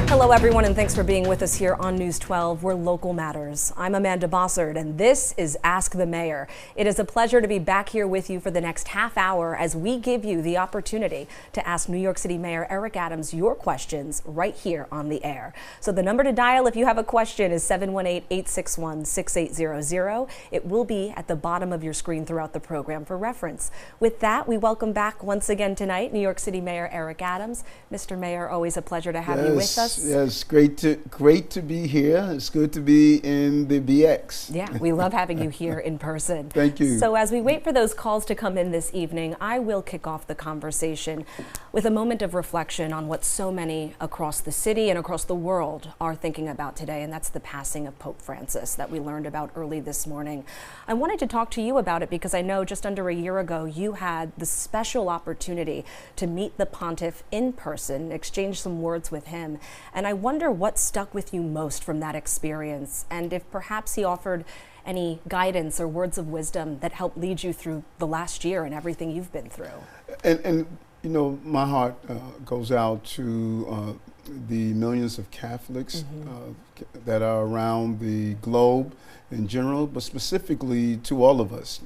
Hello, everyone, and thanks for being with us here on News 12, where local matters. I'm Amanda Bossard, and this is Ask the Mayor. It is a pleasure to be back here with you for the next half hour as we give you the opportunity to ask New York City Mayor Eric Adams your questions right here on the air. So the number to dial if you have a question is 718-861-6800. It will be at the bottom of your screen throughout the program for reference. With that, we welcome back once again tonight New York City Mayor Eric Adams. Mr. Mayor, always a pleasure to have you with us. Yes, great to be here. It's good to be in the BX. Yeah, we love having you here in person. Thank you. So as we wait for those calls to come in this evening, I will kick off the conversation with a moment of reflection on what so many across the city and across the world are thinking about today, and that's the passing of Pope Francis that we learned about early this morning. I wanted to talk to you about it because I know just under a year ago you had the special opportunity to meet the pontiff in person, exchange some words with him. And I wonder what stuck with you most from that experience, and if perhaps he offered any guidance or words of wisdom that helped lead you through the last year and everything you've been through. And you know, my heart goes out to the millions of Catholics that are around the globe in general, but specifically to all of us.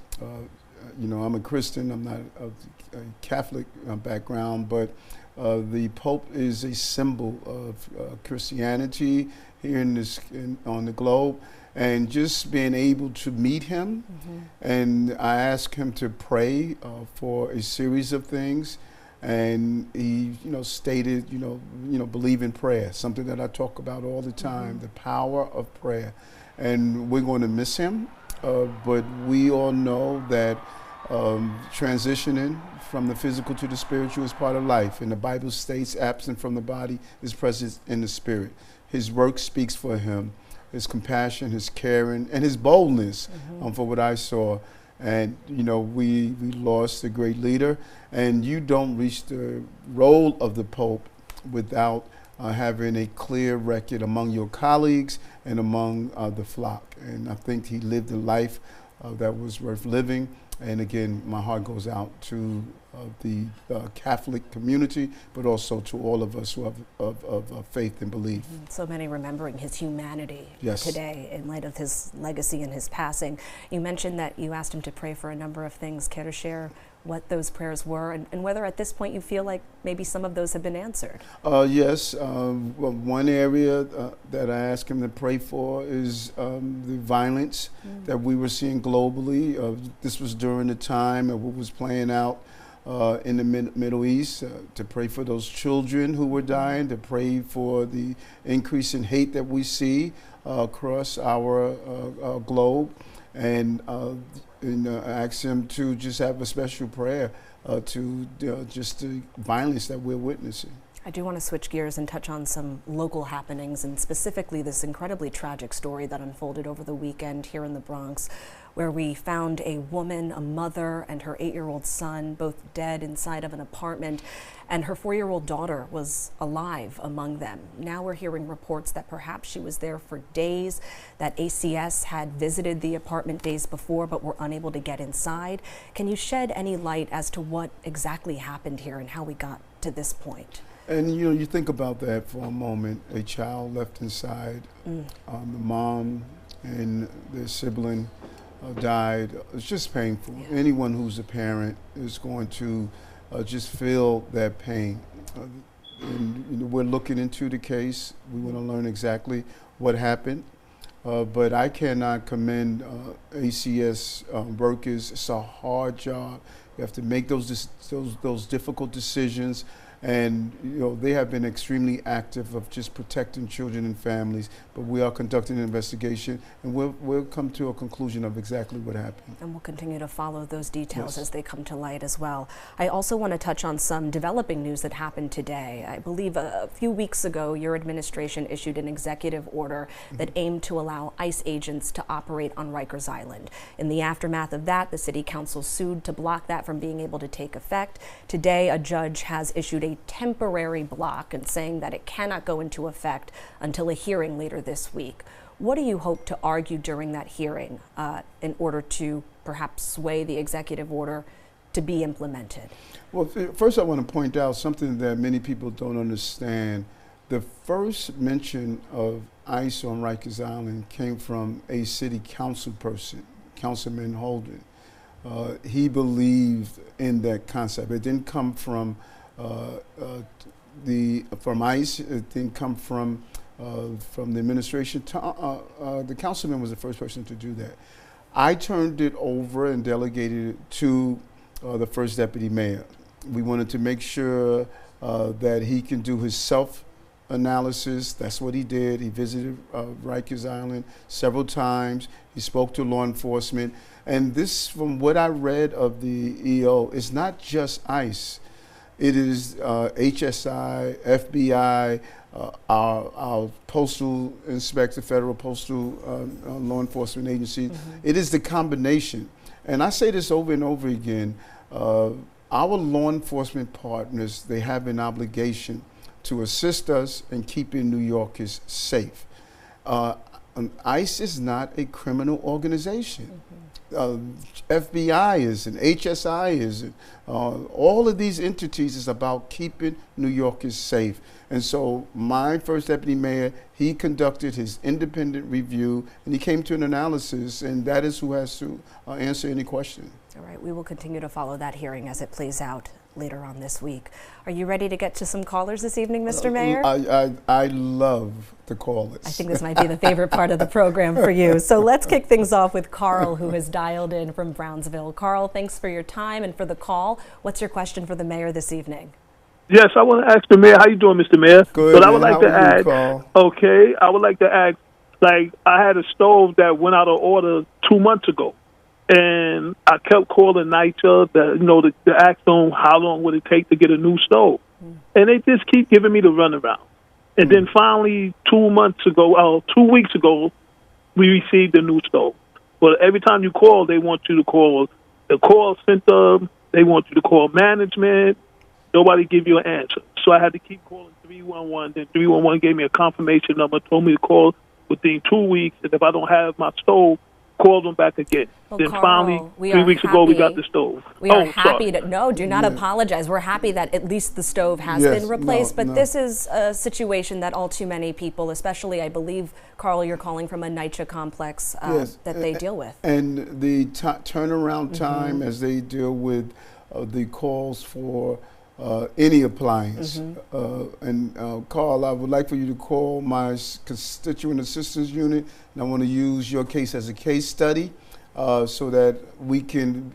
You know, I'm a Christian, I'm not of a Catholic background, but the Pope is a symbol of Christianity here on the globe, and just being able to meet him, and I asked him to pray for a series of things, and he, stated, believe in prayer, something that I talk about all the time, the power of prayer, and we're going to miss him, but we all know that transitioning from the physical to the spiritual is part of life. And the Bible states, absent from the body is present in the spirit. His work speaks for him, his compassion, his caring, and his boldness for what I saw. And, we lost a great leader. And you don't reach the role of the Pope without having a clear record among your colleagues and among the flock. And I think he lived a life that was worth living. And again, my heart goes out to the Catholic community, but also to all of us who have of faith and belief. So many remembering his humanity today in light of his legacy and his passing. You mentioned that you asked him to pray for a number of things. Care to share what those prayers were, and whether at this point you feel like maybe some of those have been answered? Yes. Well, one area that I asked him to pray for is the violence that we were seeing globally. This was during the time of what was playing out in the Middle East, to pray for those children who were dying, to pray for the increase in hate that we see across our globe, and ask him to just have a special prayer to just the violence that we're witnessing. I do want to switch gears and touch on some local happenings, and specifically this incredibly tragic story that unfolded over the weekend here in the Bronx, where we found a woman, a mother, and her 8-year-old son both dead inside of an apartment, and her 4-year-old daughter was alive among them. Now we're hearing reports that perhaps she was there for days, that ACS had visited the apartment days before but were unable to get inside. Can you shed any light as to what exactly happened here and how we got to this point? And you think about that for a moment, a child left inside, the mom and their sibling died. It's just painful. Yeah. Anyone who's a parent is going to just feel that pain. And we're looking into the case. We want to learn exactly what happened. But I cannot commend ACS workers. It's a hard job. You have to make those difficult decisions. And they have been extremely active of just protecting children and families. But we are conducting an investigation, and we'll come to a conclusion of exactly what happened. And we'll continue to follow those details as they come to light as well. I also want to touch on some developing news that happened today. I believe a few weeks ago, your administration issued an executive order that aimed to allow ICE agents to operate on Rikers Island. In the aftermath of that, the city council sued to block that from being able to take effect. Today, a judge has issued a temporary block and saying that it cannot go into effect until a hearing later this week. What do you hope to argue during that hearing in order to perhaps sway the executive order to be implemented? Well, first I want to point out something that many people don't understand, the first mention of ICE on Rikers Island came from a city council person, Councilman Holden. He believed in that concept. It didn't come from ICE. It didn't come from the administration. The councilman was the first person to do that. I turned it over and delegated it to the first deputy mayor. We wanted to make sure that he can do his self-analysis. That's what he did. He visited Rikers Island several times. He spoke to law enforcement. And this, from what I read of the EO, is not just ICE. It is HSI, FBI, our postal inspector, federal postal law enforcement agencies. It is the combination. And I say this over and over again. Our law enforcement partners, they have an obligation to assist us in keeping New Yorkers safe. ICE is not a criminal organization. FBI is, and HSI is, all of these entities is about keeping New Yorkers safe. And so my first deputy mayor, he conducted his independent review and he came to an analysis, and that is who has to answer any question. All right, we will continue to follow that hearing as it plays out later on this week. Are you ready to get to some callers this evening, Mr. Mayor? I love the callers. I think this might be the favorite part of the program for you. So let's kick things off with Carl, who has dialed in from Brownsville. Carl, thanks for your time and for the call. What's your question for the mayor this evening? Yes, I want to ask the mayor. How you doing, Mr. Mayor? Good. But I would like to ask. Carl? Okay, I would like to ask. Like, I had a stove that went out of order 2 months ago, and I kept calling NYCHA to ask them how long would it take to get a new stove, and they just keep giving me the runaround. And then finally, 2 weeks ago, we received a new stove. But every time you call, they want you to call the call center. They want you to call management. Nobody give you an answer. So I had to keep calling 311. Then 311 gave me a confirmation number, told me to call within 2 weeks, and if I don't have my stove, call them back again. Well, then Carl, finally, 3 weeks ago, we got the stove. We are happy to, no, do not apologize. We're happy that at least the stove has been replaced, but this is a situation that all too many people, especially, I believe, Carl, you're calling from a NYCHA complex that they deal with. And the turnaround time as they deal with the calls for any appliance. Carl, I would like for you to call my constituent assistance unit, and I want to use your case as a case study so that we can,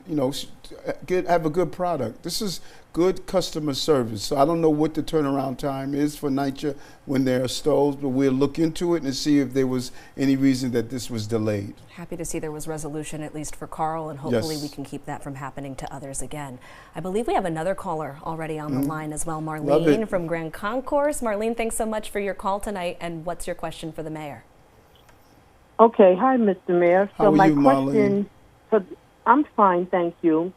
have a good product. This is good customer service. So I don't know what the turnaround time is for NYCHA when there are stoves, but we'll look into it and see if there was any reason that this was delayed. Happy to see there was resolution, at least for Carl, and hopefully we can keep that from happening to others again. I believe we have another caller already on the line as well, Marlene from Grand Concourse. Marlene, thanks so much for your call tonight, and what's your question for the mayor? Okay, hi, Mr. Mayor. How are you, Marlene? I'm fine, thank you.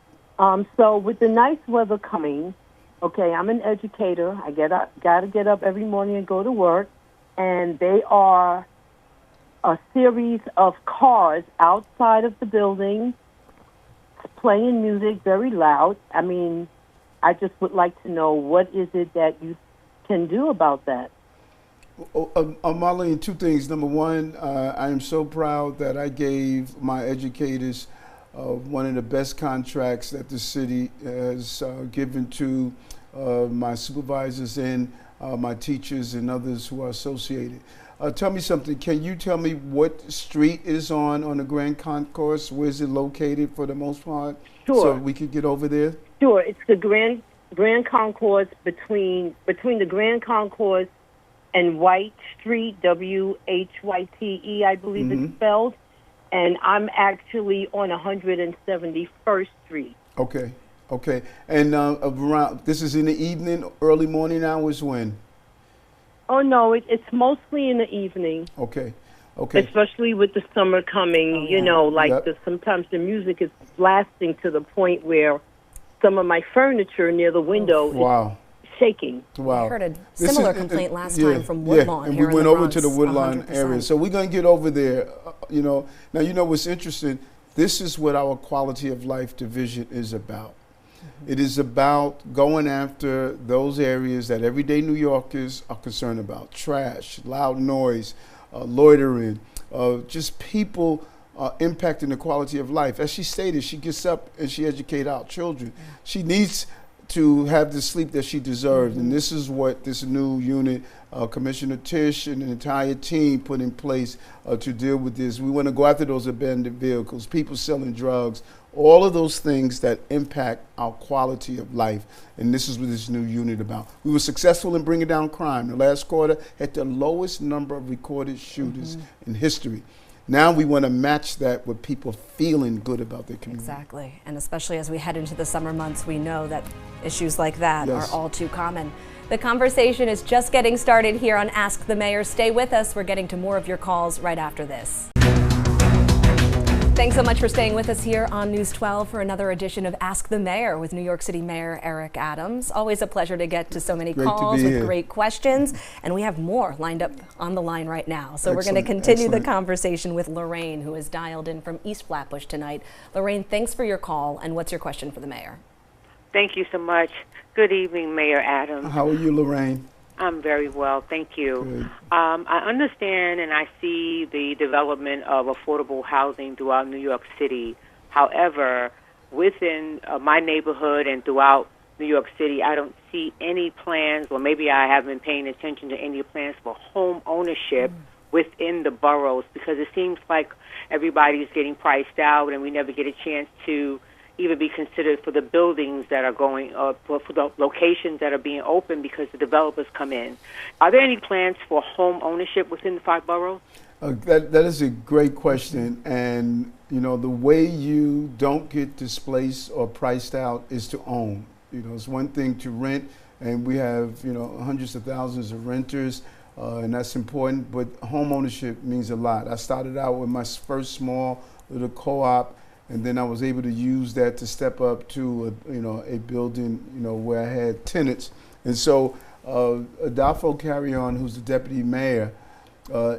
So with the nice weather coming, okay, I'm an educator. I got to get up every morning and go to work, and they are a series of cars outside of the building playing music very loud. I mean, I just would like to know, what is it that you can do about that? Marlene, two things. Number one, I am so proud that I gave my educators one of the best contracts that the city has given to my supervisors and my teachers and others who are associated. Tell me something. Can you tell me what street it is on the Grand Concourse? Where is it located for the most part? Sure. So we could get over there? Sure. It's the Grand Concourse between the Grand Concourse and White Street, WHYTE, I believe it's spelled. And I'm actually on 171st Street. Okay. And around, this is in the evening, early morning hours, when? Oh, no, it's mostly in the evening. Okay. Especially with the summer coming, sometimes the music is blasting to the point where some of my furniture near the window is shaking. Wow. I heard a similar complaint last time from Woodlawn. And here we went in the over Bronx, to the Woodlawn 100%. area. So we're going to get over there. Now, what's interesting, this is what our quality of life division is about. It is about going after those areas that everyday New Yorkers are concerned about: trash, loud noise, loitering, just people impacting the quality of life. As she stated, she gets up and she educates our children. She needs to have the sleep that she deserves. And this is what this new unit, Commissioner Tisch and the entire team put in place to deal with this. We want to go after those abandoned vehicles, people selling drugs, all of those things that impact our quality of life. And this is what this new unit about. We were successful in bringing down crime. The last quarter had the lowest number of recorded shooters in history. Now we want to match that with people feeling good about their community. Exactly. And especially as we head into the summer months, we know that issues like that are all too common. The conversation is just getting started here on Ask the Mayor. Stay with us. We're getting to more of your calls right after this. Thanks so much for staying with us here on News 12 for another edition of Ask the Mayor with New York City Mayor Eric Adams. Always a pleasure to get to so many calls with great questions. And we have more lined up on the line right now. So we're going to continue the conversation with Lorraine, who is dialed in from East Flatbush tonight. Lorraine, thanks for your call. And what's your question for the mayor? Thank you so much. Good evening, Mayor Adams. How are you, Lorraine? I'm very well, thank you. I understand and I see the development of affordable housing throughout New York City. However, within my neighborhood and throughout New York City, I don't see any plans, or maybe I haven't been paying attention to any plans for home ownership within the boroughs, because it seems like everybody's getting priced out and we never get a chance to even be considered for the buildings that are going up, for the locations that are being opened because the developers come in. Are there any plans for home ownership within the 5 boroughs? That is a great question. And, you know, the way you don't get displaced or priced out is to own. You know, it's one thing to rent, and we have, you know, hundreds of thousands of renters, and that's important, but home ownership means a lot. I started out with my first small little co-op, and then I was able to use that to step up to a building, where I had tenants. And so Adolfo Carrion, who's the deputy mayor,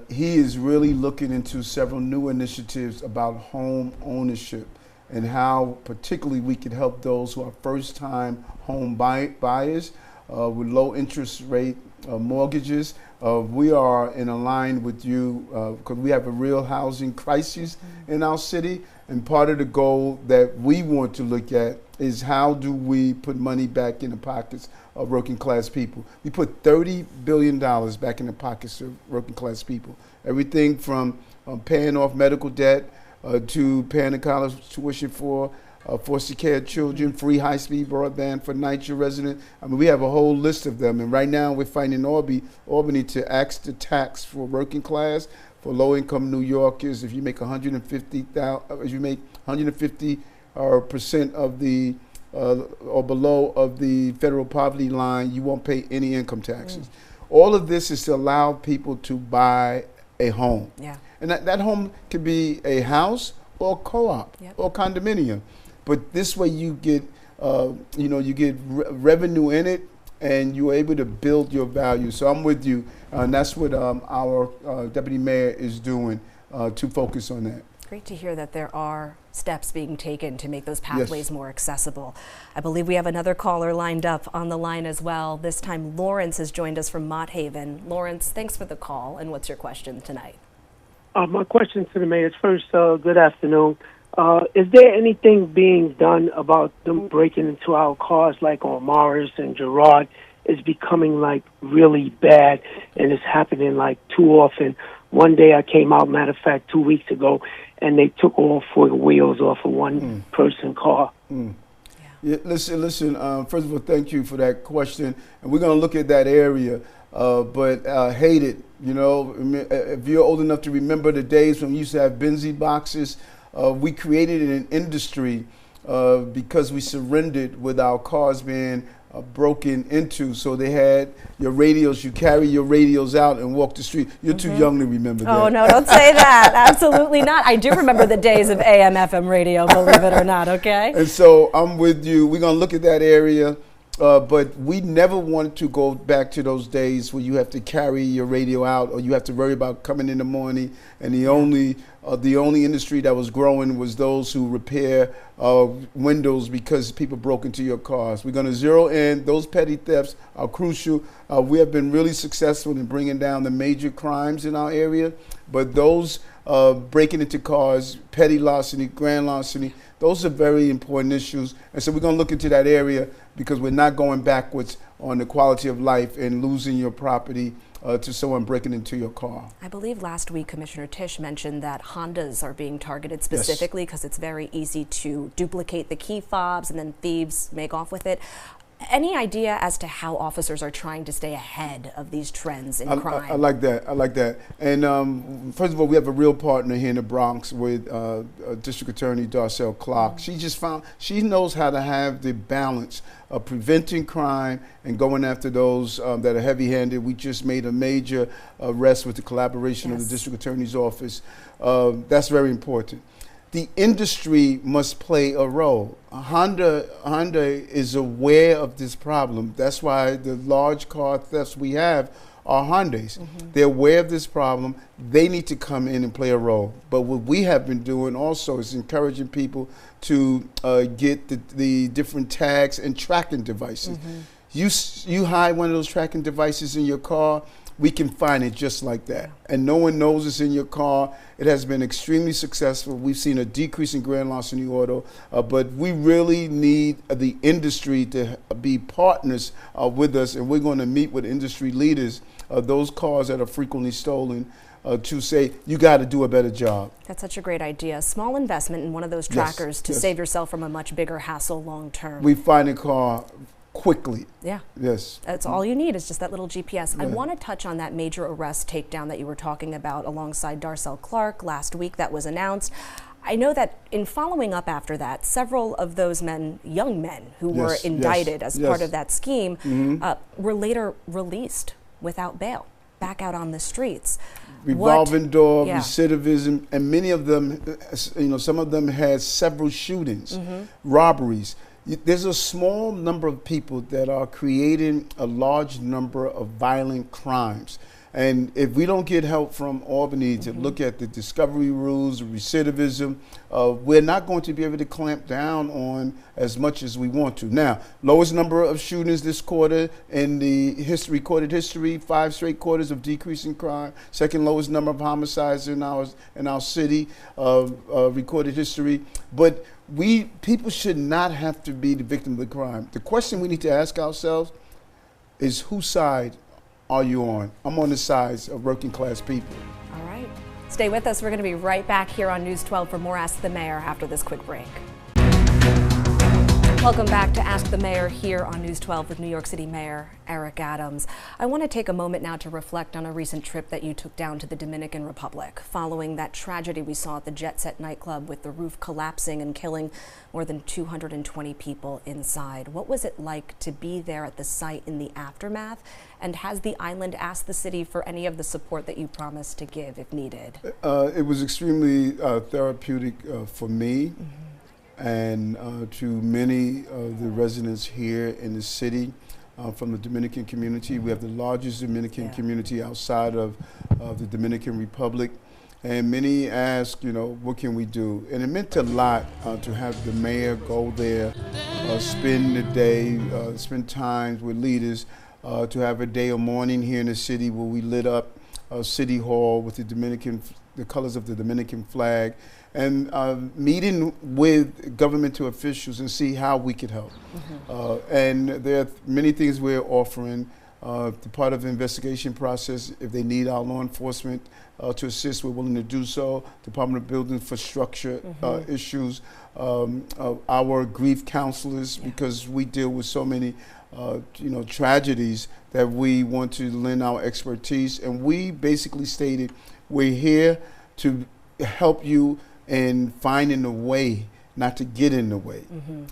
he is really looking into several new initiatives about home ownership and how particularly we could help those who are first-time home buyers with low interest rate mortgages. We are in a line with you because we have a real housing crisis in our city. And part of the goal that we want to look at is how do we put money back in the pockets of working class people. We put $30 billion back in the pockets of working class people. Everything from paying off medical debt to paying the college tuition for foster care children, free high-speed broadband for NYCHA residents. I mean, we have a whole list of them. And right now we're fighting Albany to axe the tax for working class, for low-income New Yorkers. If you make 150% of the or below of the federal poverty line, you won't pay any income taxes. All of this is to allow people to buy a home. Yeah. And that home could be a house or co-op or condominium. But this way you get, you get revenue in it, and you're able to build your value. So I'm with you, and that's what our deputy mayor is doing to focus on that. Great to hear that there are steps being taken to make those pathways more accessible. I believe we have another caller lined up on the line as well. This time Lawrence has joined us from Mott Haven. Lawrence, thanks for the call, and what's your question tonight? My question to the mayor is first, good afternoon. Is there anything being done about them breaking into our cars like on Morris and Girard? It's becoming like really bad, and it's happening like too often. One day I came out, matter of fact, 2 weeks ago, and they took all 4 wheels off of one person car. Yeah, listen, first of all, thank you for that question. And we're going to look at that area, but hate it. You know, if you're old enough to remember the days when we used to have Benzie boxes, we created an industry because we surrendered with our cars being broken into. So they had your radios, you carry your radios out and walk the street. You're too young to remember that. Oh, no, don't say that. Absolutely not. I do remember the days of AM, FM radio, believe it or not, okay? And so I'm with you. We're going to look at that area. But we never wanted to go back to those days where you have to carry your radio out, or you have to worry about coming in the morning. And the only industry that was growing was those who repair windows because people broke into your cars. We're going to zero in. Those petty thefts are crucial. We have been really successful in bringing down the major crimes in our area, but those breaking into cars, petty larceny, grand larceny, those are very important issues. And so we're going to look into that area, because we're not going backwards on the quality of life and losing your property to someone breaking into your car. I believe last week Commissioner Tisch mentioned that Hondas are being targeted specifically because it's very easy to duplicate the key fobs and then thieves make off with it. Any idea as to how officers are trying to stay ahead of these trends in crime? I like that. I like that. And first of all, we have a real partner here in the Bronx with District Attorney Darcel Clark. She knows how to have the balance of preventing crime and going after those that are heavy-handed. We just made a major arrest with the collaboration of the District Attorney's Office. That's very important. The industry must play a role. Honda is aware of this problem. That's why the large car thefts we have are Hondas. They're aware of this problem. They need to come in and play a role. But what we have been doing also is encouraging people to get the different tags and tracking devices. You hide one of those tracking devices in your car, we can find it just like that. And no one knows it's in your car. It has been extremely successful. We've seen a decrease in grand larceny auto, but we really need the industry to be partners with us, and we're going to meet with industry leaders, those cars that are frequently stolen, to say, you got to do a better job. That's such a great idea. Small investment in one of those trackers to save yourself from a much bigger hassle long term. We find a car quickly. Yeah. Yes. That's all you need is just that little GPS. I want to touch on that major arrest takedown that you were talking about alongside Darcel Clark last week that was announced. I know that in following up after that, several of those men, young men who were indicted as part of that scheme, were later released without bail, back out on the streets. Revolving door, recidivism, and many of them, some of them had several shootings, robberies. There's a small number of people that are creating a large number of violent crimes. And if we don't get help from Albany to look at the discovery rules, recidivism, we're not going to be able to clamp down on as much as we want to. Now, lowest number of shootings this quarter in the recorded history, 5 straight quarters of decreasing crime. Second lowest number of homicides in our city, recorded history. But people should not have to be the victim of the crime. The question we need to ask ourselves is, whose side are you on? I'm on the sides of working class people. All right. Stay with us. We're going to be right back here on News 12 for more Ask the Mayor after this quick break. Welcome back to Ask the Mayor here on News 12 with New York City Mayor Eric Adams. I want to take a moment now to reflect on a recent trip that you took down to the Dominican Republic following that tragedy we saw at the Jetset Nightclub with the roof collapsing and killing more than 220 people inside. What was it like to be there at the site in the aftermath? And has the island asked the city for any of the support that you promised to give if needed? It was extremely therapeutic for me. And to many of the residents here in the city from the Dominican community. We have the largest Dominican community outside of the Dominican Republic. And many ask, what can we do? And it meant a lot to have the mayor go there, spend the day, spend time with leaders, to have a day of mourning here in the city where we lit up City Hall with the colors of the Dominican flag, and meeting with governmental officials and see how we could help. And there are many things we're offering. The part of the investigation process, if they need our law enforcement to assist, we're willing to do so. Department of Building Infrastructure issues, our grief counselors, because we deal with so many tragedies that we want to lend our expertise. And we basically stated, we're here to help you in finding a way not to get in the way.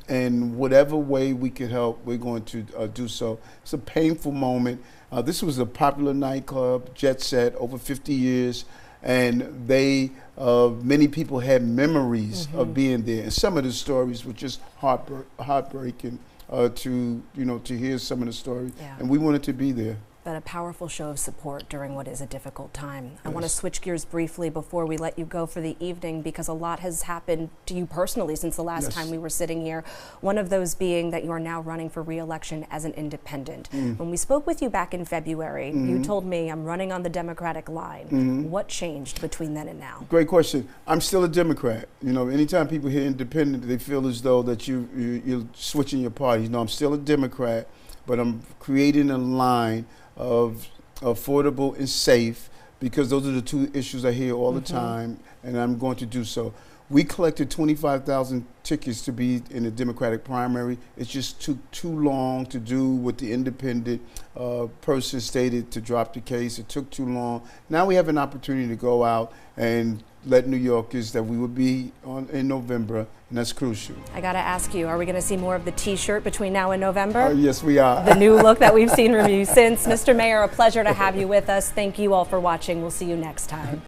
And whatever way we could help, we're going to do so. It's a painful moment. This was a popular nightclub, Jetset, over 50 years, and many people had memories of being there. And some of the stories were just heartbreaking to to hear some of the story, Yeah. and we wanted to be there. But a powerful show of support during what is a difficult time. I want to Yes. switch gears briefly before we let you go for the evening, because a lot has happened to you personally since the last Yes. time we were sitting here. One of those being that you are now running for re-election as an independent. When we spoke with you back in February, you told me, I'm running on the Democratic line. What changed between then and now? Great question. I'm still a Democrat. Anytime people hear independent, they feel as though that you're switching your parties. No, I'm still a Democrat, but I'm creating a line of affordable and safe, because those are the two issues I hear all the time, and I'm going to do so. We collected 25,000 tickets to be in the Democratic primary. It just took too long to do what the independent person stated to drop the case. It took too long. Now we have an opportunity to go out and let New Yorkers that we will be in November, and that's crucial. I got to ask you, are we going to see more of the T-shirt between now and November? Yes, we are. The new look that we've seen from you since. Mr. Mayor, a pleasure to have you with us. Thank you all for watching. We'll see you next time.